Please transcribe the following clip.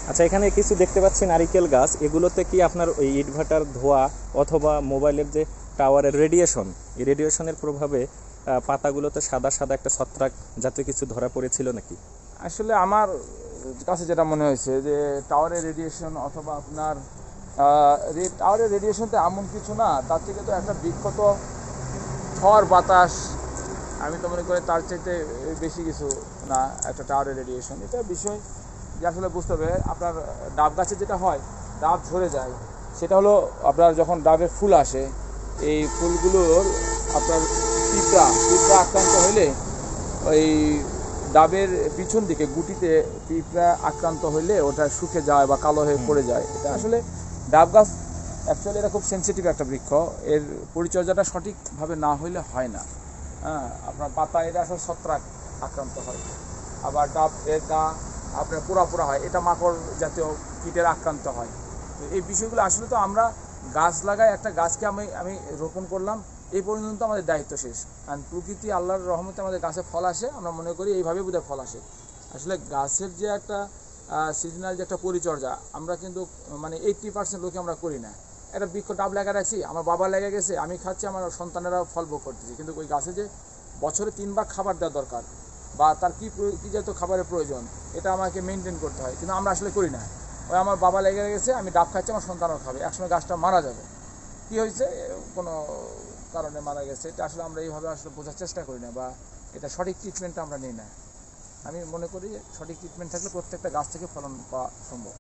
আচ্ছা, এখানে কিছু দেখতে পাচ্ছি নারিকেল গাছ, এগুলোতে কি আপনার ওই ইটভাটার ধোঁয়া অথবা মোবাইলের যে টাওয়ারের রেডিয়েশন, এই রেডিয়েশনের প্রভাবে পাতাগুলোতে সাদা সাদা একটা ছত্রাক জাতীয় কিছু ধরা পড়েছিল নাকি? আসলে আমার কাছে যেটা মনে হয়েছে যে টাওয়ারের রেডিয়েশন অথবা আপনার টাওয়ারের রেডিয়েশন তো এমন কিছু না, তার থেকে তো একটা বিক্ষত ঝড় বাতাস, আমি তো মনে করি তার চাইতে বেশি কিছু না একটা টাওয়ারের রেডিয়েশন। এটা বিষয় যে আসলে বুঝতে হবে। আপনার ডাব গাছে যেটা হয়, ডাব ঝরে যায়, সেটা হলো আপনার যখন ডাবের ফুল আসে, এই ফুলগুলোর আপনার পিঁপড়া আক্রান্ত হলে ওই ডাবের পিছন দিকে গুটিতে পিঁপড়া আক্রান্ত হলে ওটা শুকে যায় বা কালো হয়ে পড়ে যায়। এটা আসলে ডাব গাছ অ্যাকচুয়ালি এটা খুব সেন্সিটিভ একটা বৃক্ষ, এর পরিচর্যাটা সঠিকভাবে না হইলে হয় না। হ্যাঁ, আপনার পাতা এটা আসলে ছত্রাক আক্রান্ত হয়, আবার ডাব এটা আপনার পোড়া হয়, এটা মাকড় জাতীয় কীটের আক্রান্ত হয়। তো এই বিষয়গুলো আসলে তো আমরা গাছ লাগাই, একটা গাছকে আমি রোপণ করলাম, এই পর্যন্ত আমাদের দায়িত্ব শেষ। কারণ প্রকৃতি আল্লাহর রহমতে আমাদের গাছে ফল আসে, আমরা মনে করি এইভাবে বোধহয় ফল আসে। আসলে গাছের যে একটা সিজনাল যে একটা পরিচর্যা, আমরা কিন্তু মানে 80% লোকে আমরা করি না। একটা বৃক্ষ ডাব লাগা রাখছি, আমার বাবা লেগে গেছে, আমি খাচ্ছি, আমার সন্তানেরা ফল ভোগ করতেছি, কিন্তু ওই গাছে যে বছরে 3 বার খাবার দেওয়া দরকার বা তার কী জাতীয় খাবারের প্রয়োজন, এটা আমাকে মেনটেন করতে হয়, কিন্তু আমরা আসলে করি না। ওই আমার বাবা লেগে গেছে, আমি ডাব খাচ্ছি, আমার সন্তানও খাবে, একসময় গাছটা মারা যাবে। কী হয়েছে, কোনো কারণে মারা গেছে, এটা আসলে আমরা এইভাবে আসলে বোঝার চেষ্টা করি না, বা এটা সঠিক ট্রিটমেন্টটা আমরা নিই না। আমি মনে করি সঠিক ট্রিটমেন্ট থাকলে প্রত্যেকটা গাছ থেকে ফলন পাওয়া সম্ভব।